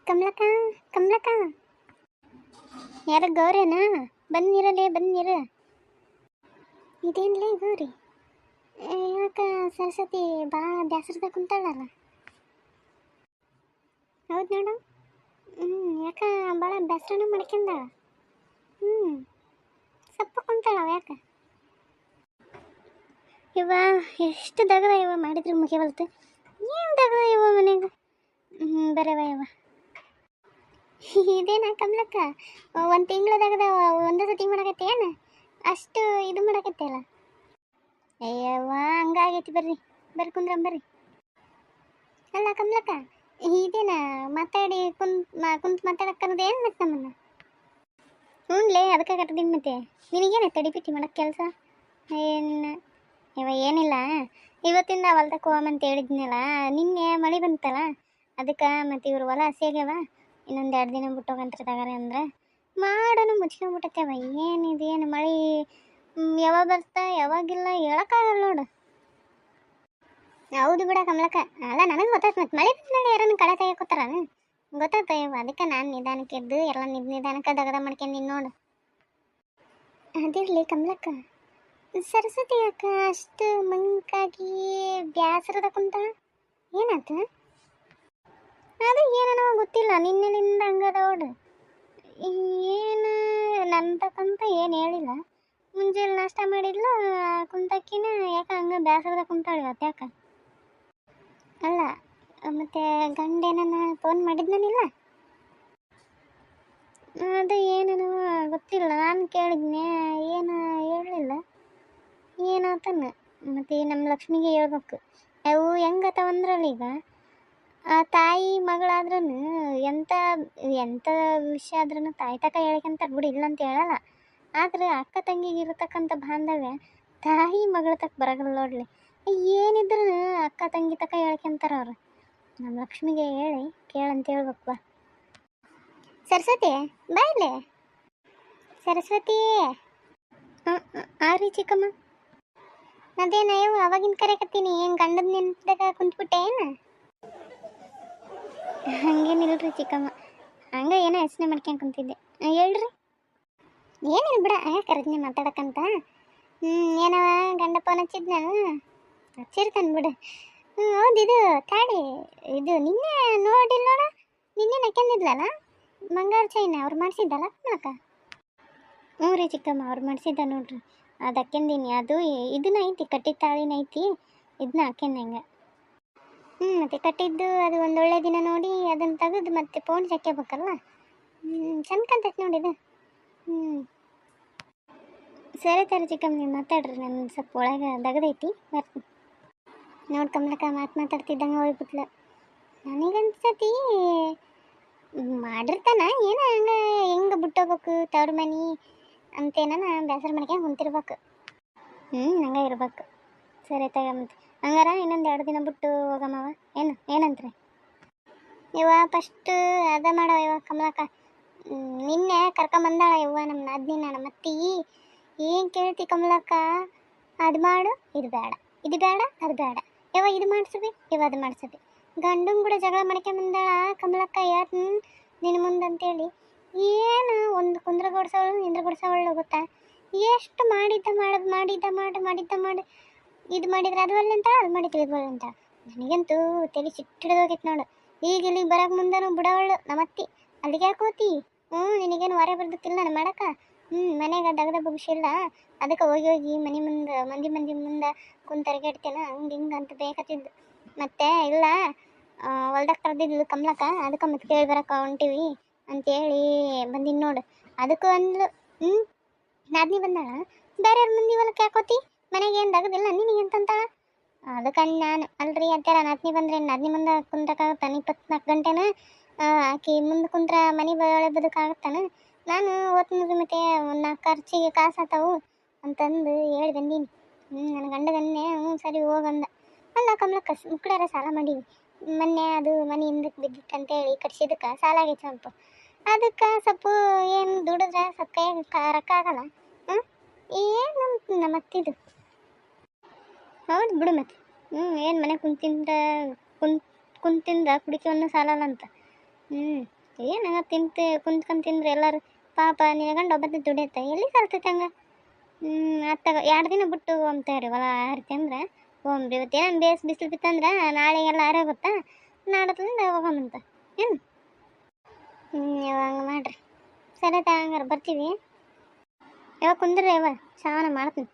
ಕಮಲಕ್ಕ ಕಮಲಕ್ಕ ಯಾರ ಗೌರೇನಾ? ಬನ್ನಿರಲೇ ಬನ್ನಿರ. ಇದೇನ್ಲೇ ಗೌರಿ? ಯಾಕ ಸರಸ್ವತಿ ಭಾಳ ಬ್ಯಾಸರದ ಕುಂತಾಳಲ್ಲ? ಹೌದು ನೋಡು. ಯಾಕ ಭಾಳ ಬ್ಯಾಸರನ ಮಾಡ್ಕೊಂಡಾಳ? ಸಪ್ಪ ಕುಂತಾಳ ಯಾಕ? ಇವ ಎಷ್ಟು ದಗದ ಇವ ಮಾಡಿದ್ರು ಮುಗಿಯವಲ್ತು. ಏನು ದಗದ ಇವ ಮನೆಗೆ? ಬರವ ಇವ ಇದೇನ ಕಮಲಕ್ಕ? ಒಂದು ತಿಂಗಳದಾಗದ ಒಂದು ಸತಿ ಮಾಡಕತ್ತೆ ಏನು? ಅಷ್ಟು ಇದು ಮಾಡಕತ್ತೆ ಅಲ್ಲ? ಅಯ್ಯವ್ವ ಹಂಗಾಗೈತಿ. ಬರ್ರಿ ಬರ್ರಿ ಕುಂದ್ರಂ. ಅಲ್ಲ ಕಮಲಕ್ಕ, ಇದೇನ ಮಾತಾಡಿ ಕುಂತ್ ಮಾತಾಡಕ್ಕನ್ನೋದು ಏನು ಮತ್ತೆ ನಮ್ಮನ್ನ? ಹ್ಞೂನ್ಲೇ, ಅದಕ್ಕೆ ಕರೆದಿನಿ. ಮತ್ತೆ ನಿನಗೇನು ತಡಿಪಿಟ್ಟಿ ಮಾಡಕ್ಕೆ ಕೆಲಸ ಏನು? ಇವ ಏನಿಲ್ಲ, ಇವತ್ತಿಂದ ಹೊಲ್ದಕ್ಕೆ ಹೋಗಮಂತ ಹೇಳಿದ್ನಲ್ಲ. ನಿನ್ನೆ ಮಳೆ ಬಂತಲ್ಲ, ಅದಕ್ಕೆ ಮತ್ತು ಇವ್ರು ಹೊಲ ಹಸಿಯಾಗ್ಯವ, ಇನ್ನೊಂದು 2 ದಿನ ಬಿಟ್ಟು ಹೋಗಂತ್ರಿ ತಗಾರೆ ಅಂದ್ರೆ ಮಾಡೋನು ಮುಚ್ಕೊಂಡ್ಬಿಟ್ಟತ್ತವ. ಏನಿದೇನು ಮಳೆ ಯಾವಾಗ ಬರ್ತಾ ಯಾವಾಗಿಲ್ಲ ಹೇಳೋಕ್ಕಾಗಲ್ಲ ನೋಡು. ಹೌದು ಬಿಡ ಕಮಲಕ್ಕ. ಅಲ್ಲ ನನಗೆ ಗೊತ್ತಾಯ್ತು, ಮತ್ತು ಮಳೆ ಬಂದ್ಮೇಲೆ ಯಾರನ್ನು ಕಳೆ ತೆಗಿಯೋತಾರ ಗೊತ್ತಾಯ್ತು. ಅದಕ್ಕೆ ನಾನು ನಿಧಾನಕ್ಕೆ ಎದ್ದು ಎಲ್ಲ ನಿಧಾನಕ್ಕೆ ದಗದ ಮಾಡ್ಕೊಂಡು ನೋಡು. ಅದಿರಲಿ ಕಮಲಕ್ಕ, ಸರಸ್ವತಿ ಯಾಕ ಅಷ್ಟು ಮಂಕಾಗಿ ಬ್ಯಾಸರದ ಕುಂತ? ಏನಾಯ್ತು? ಅದು ಏನೋ ಗೊತ್ತಿಲ್ಲ, ನಿನ್ನೆಲಿಂದ ಹಂಗದ ನೋಡು. ಏನು ನಂತಕ್ಕಂತ ಏನು ಹೇಳಿಲ್ಲ. ಮುಂಜಾನೆ ನಾಷ್ಟ ಮಾಡಿದ್ಲು, ಕುಂತಕ್ಕಿನ ಯಾಕೆ ಹಂಗೆ ಬ್ಯಾಸರದ ಕುಂತಾಳೆ ಇವತ್ತು ಯಾಕೆ? ಅಲ್ಲ ಮತ್ತೆ ಗಂಡ ಏನನ್ನ ಫೋನ್ ಮಾಡಿದ್ನಾನಿಲ್ಲ? ಅದು ಏನೇನೋ ಗೊತ್ತಿಲ್ಲ, ನಾನು ಕೇಳಿದ್ನೆ, ಏನು ಹೇಳಲಿಲ್ಲ. ಏನಾತನ ಮತ್ತು ನಮ್ಮ ಲಕ್ಷ್ಮಿಗೆ ಹೇಳ್ಬೇಕು. ಅವು ಹೆಂಗತ್ತವಂದ್ರಲ್ಲ, ಈಗ ಆ ತಾಯಿ ಮಗಳಾದ್ರೂ ಎಂಥ ಎಂಥ ವಿಷಯ ಆದ್ರೂ ತಾಯಿ ತಕ ಹೇಳ್ಕೊಂತಾರೆ ಬಿಡಿ, ಇಲ್ಲಂತ ಹೇಳಲ್ಲ. ಆದರೆ ಅಕ್ಕ ತಂಗಿಗೆ ಇರತಕ್ಕಂಥ ಬಾಂಧವ್ಯ ತಾಯಿ ಮಗಳ ತಕ್ಕ ಬರಗಲ್ಲ ನೋಡ್ಲಿ. ಏನಿದ್ರು ಅಕ್ಕ ತಂಗಿ ತಕ ಹೇಳ್ಕೊಂತಾರೆ ಅವ್ರು. ನಮ್ಮ ಲಕ್ಷ್ಮಿಗೆ ಹೇಳಿ ಕೇಳಂತ ಹೇಳ್ಬೇಕು. ಬಾ ಸರಸ್ವತಿ, ಬಾಯ್ಲೆ ಸರಸ್ವತಿ. ಆ ರೀ ಚಿಕ್ಕಮ್ಮ. ಅದೇನ ಇವು ಅವಾಗಿನ ಕರೆಕತ್ತೀನಿ, ಏನು ಗಂಡದ ನೆನಪಿದಾಗ ಕುಂತ್ಬಿಟ್ಟೆ ಏನು? ಹಂಗೇನಿಲ್ರಿ ಚಿಕ್ಕಮ್ಮ, ಹಂಗೆ ಏನೋ ಯೋಚನೆ ಮಾಡ್ಕೊಂಡು ಕುಂತಿದ್ದೆ. ಹೇಳ್ರಿ. ಏನಿಲ್ಲ ಬಿಡ, ಕರೆದ್ನಿ ಮಾತಾಡಕ್ಕಂತ. ಏನವ ಗಂಡ ಫೋನ್ ಹಚ್ಚಿದ್ ನಾನು ಹಚ್ಚಿರ್ತಾನೆ ಬಿಡು. ಹೌದು, ಇದು ತಾಡಿ, ಇದು ನಿನ್ನೆ ನೋಡಿಲ್ಲೋಣ, ನಿನ್ನೆ ನಕ್ಕೊಂಡಿದ್ಲಲ್ಲ ಮಂಗಾರ ಚೈನ ಅವ್ರು ಮಾಡಿಸಿದ್ದಲ್ಲ ಅಕ್ಕ? ಹ್ಞೂ ರೀ ಚಿಕ್ಕಮ್ಮ, ಅವ್ರು ಮಾಡಿಸಿದ್ದ ನೋಡ್ರಿ. ಅದು ಹಾಕ್ಯಂದೀನಿ. ಅದು ಇದನ್ನ ಐತಿ, ಕಟ್ಟಿದ ತಾಳಿನ ಐತಿ, ಇದನ್ನ ಹಾಕ್ಯಂದೆ ಹಂಗೆ. ಮತ್ತು ಕಟ್ಟಿದ್ದು ಅದು ಒಂದೊಳ್ಳೆ ದಿನ ನೋಡಿ ಅದನ್ನು ತೆಗೆದು ಮತ್ತೆ ಫೋನ್ ಹಾಕ್ಯಬೇಕಲ್ಲ. ಚಂದ ಕಾಣ್ತೈತೆ ನೋಡಿದು. ಸರಿ ತರ ಚಿಕ್ಕಮ್ಮ, ನೀವು ಮಾತಾಡ್ರಿ, ನನ್ನ ಸ್ವಲ್ಪ ಒಳಗೆ ದಗದೈತಿ, ಬರ್ತೀನಿ. ನೋಡಿ ಕಮಲಕ್ಕ ಮಾತಾಡ್ತಿದ್ದಂಗೆ ಹೋಗ್ಬಿಟ್ಲು. ನನಗನ್ಸತಿ ಮಾಡಿರ್ತಾನ ಏನೋ ಹಂಗೆ ಹೆಂಗೆ ಬಿಟ್ಟೋಗ್ಬೇಕು ತವ್ರ ಮನೆ ಅಂತೇನ ಬೇಸರ ಮಾಡ್ಕೊಂಡು ಕುಂತಿರ್ಬೇಕು. ಹಂಗೆ ಇರ್ಬೇಕು. ಸರಿ ತಗೊಂಬಂತ ಹಂಗಾರ ಇನ್ನೊಂದು 2 ದಿನ ಬಿಟ್ಟು ಹೋಗಮ್ಮವ, ಏನಂತ್ರಿ? ಇವ ಫಸ್ಟ್ ಅದ ಮಾಡವ ಇವ ಕಮಲಕ್ಕ. ನಿನ್ನೆ ಕರ್ಕೊಂಬಂದಾಳ ಇವ ನಮ್ಮ ನಾದ್ನಿನ, ನಮ್ಮ ಅತ್ತಿ. ಏನು ಕೇಳ್ತಿ ಕಮಲಕ್ಕ? ಅದು ಮಾಡು, ಇದು ಬೇಡ, ಇದು ಬೇಡ, ಅದು ಬೇಡ, ಇವ ಇದು ಮಾಡಿಸ್ಬಿ, ಇವ ಅದು ಮಾಡಿಸ್ಬಿ. ಗಂಡಂಗೆ ಕೂಡ ಜಗಳ ಮಾಡ್ಕೊಂಬಂದಾಳ ಕಮಲಕ್ಕ. ಯಾರು ನಿನ್ನ ಮುಂದೆ ಅಂತೇಳಿ ಏನು ಒಂದು ಕುಂದ್ರಗೊಡ್ಸವಳು ನಿಂದ್ರಗೊಡ್ಸವಳು ಗೊತ್ತಾ? ಎಷ್ಟು ಮಾಡಿದ್ದ ಮಾಡಿ ಇದು ಮಾಡಿದ್ರೆ ಅದು ಅಲ್ಲ ಅಂತ, ಅದು ಮಾಡಿದ್ರೆ ಇದು ಅಲ್ಲ ಅಂತ. ನನಗಂತೂ ತಲೆ ಸಿಟ್ಟಿಡ್ದೋಗಿತ್ತು ನೋಡು. ಈಗ ಇಲ್ಲಿಗೆ ಬರೋಕೆ ಮುಂದೆನೂ ಬಿಡವಳು ನಮ್ಮತ್ತಿ. ಅಲ್ಲಿಗೆ ಯಾಕೆ ಹೋತಿ? ನಿನಗೇನು ಹೊರ ಬರ್ದತ್ತಿಲ್ಲ ನಾನು ಮಾಡಕ್ಕ? ಮನೆಗೆ ದಗದ ಭವಿಷ್ಯ ಇಲ್ಲ, ಅದಕ್ಕೆ ಹೋಗಿ ಮನೆ ಮುಂದೆ ಮಂದಿ ಮುಂದೆ ಕುಂತರ್ಗೆಡ್ತೇನೆ ಹಂಗೆ ಹಿಂಗೆ ಅಂತ ಬೇಕತ್ತಿದ್ದು. ಮತ್ತೆ ಇಲ್ಲ ಹೊಲ್ದಾಗ ಕರೆದಿದ್ಲು ಕಮಲಕ್ಕ, ಅದಕ್ಕೆ ಮತ್ತೆ ಕೇಳಿ ಬರಕ್ಕೆ ಹೊಂಟಿವಿ ಅಂತೇಳಿ ಬಂದಿನಿ ನೋಡು. ಅದಕ್ಕೂ ಅಂದ್ಲು ನಾದ್ನಿ ಬಂದಾಳ, ಬೇರೆಯವ್ರ ಮಂದಿ ಹೊಲಕ್ಕೆ ಯಾಕೋತಿ, ಮನೆಗೆ ಏನು ದಗದಿಲ್ಲ ನಿನಗೆ ಅಂತಂತಾಳ. ಅದಕ್ಕೆ ನಾನು ಅಲ್ರಿ ಅತ್ಯಾರ, ನಾದ್ನಿ ಬಂದ್ರೆ ನಾದ್ನಿ ಮುಂದೆ ಕುಂತಕ್ಕಾಗತ್ತಾನೆ 24 ಗಂಟೆನ? ಆಕಿ ಮುಂದೆ ಕುಂತ್ರ ಮನೆ ಒಳಗೆ ಬದುಕಾಗತ್ತಾನೆ? ನಾನು ಓದ್ತೀನಿ ಮತ್ತೆ 4 ಖರ್ಚಿಗೆ ಕಾಸು ಆತಾವು ಅಂತಂದು ಹೇಳಿ ಬಂದೀನಿ. ನನ್ನ ಗಂಡಗನ್ನೇ ಸರಿ ಹೋಗಂದ. ಅಲ್ಲ ಕಮಲಕ್ಕ, ಮುಕ್ಕಳ್ಯಾರ ಸಾಲ ಮಾಡೀವಿ, ಮೊನ್ನೆ ಅದು ಮನೆ ಹಿಂದಕ್ಕೆ ಬಿದ್ದಿತ್ತು ಅಂತೇಳಿ ಕಟ್ಸಿದಕ್ಕೆ ಸಾಲ ಆಗೈತೆ ಸ್ವಲ್ಪ. ಅದಕ್ಕೆ ಸ್ವಲ್ಪ ಏನು ದುಡಿದ್ರೆ ಸ್ವಲ್ಪ ಕೈಯಾಗ ರೊಕ್ಕ ಆಗಲ್ಲ. ಏನು ನಮ್ಮತ್ತಿದು. ಹೌದು ಬಿಡು ಮತ್ತೆ. ಏನು ಮನೆ ಕುಂತಿಂದ ಕುಂತಿಂದ ಕುಡಿಕೆಯನ್ನು ಸಾಲಲ್ಲ ಅಂತ. ಏನಂಗ ಕುಂತ್ಕೊಂಡು ತಿಂದ್ರೆ ಎಲ್ಲರೂ ಪಾಪ ನಿನಗಂಡು ಒಬ್ಬತ್ತೆ ದುಡಿಯತ್ತೆ ಎಲ್ಲಿ ಕಲ್ತೈತೆ ಹಂಗೆ. ಅತ್ತಾಗ 2 ದಿನ ಬಿಟ್ಟು ಹೋಗ್ತೇವ್ರಿ ಹೊಲ ಹರಿತಿ ಅಂದ್ರೆ ಹೋಗ್ರಿ. ಇವತ್ತು ಏನೋ ಬಿಸಿಲು ಬಿತ್ತಂದ್ರೆ ನಾಳೆಗೆಲ್ಲ ಗೊತ್ತಾ, ನಾಡದಿಂದ ಹೋಗಮ್ಮಂತ ಏನು. ಹಂಗೆ ಮಾಡ್ರಿ. ಸರಿ ಹಂಗಾರೆ ಬರ್ತೀವಿ. ಯಾವಾಗ ಕುಂದ್ರಿ ಯಾವ ಸಾವನ ಮಾಡ್ತೀನಿ.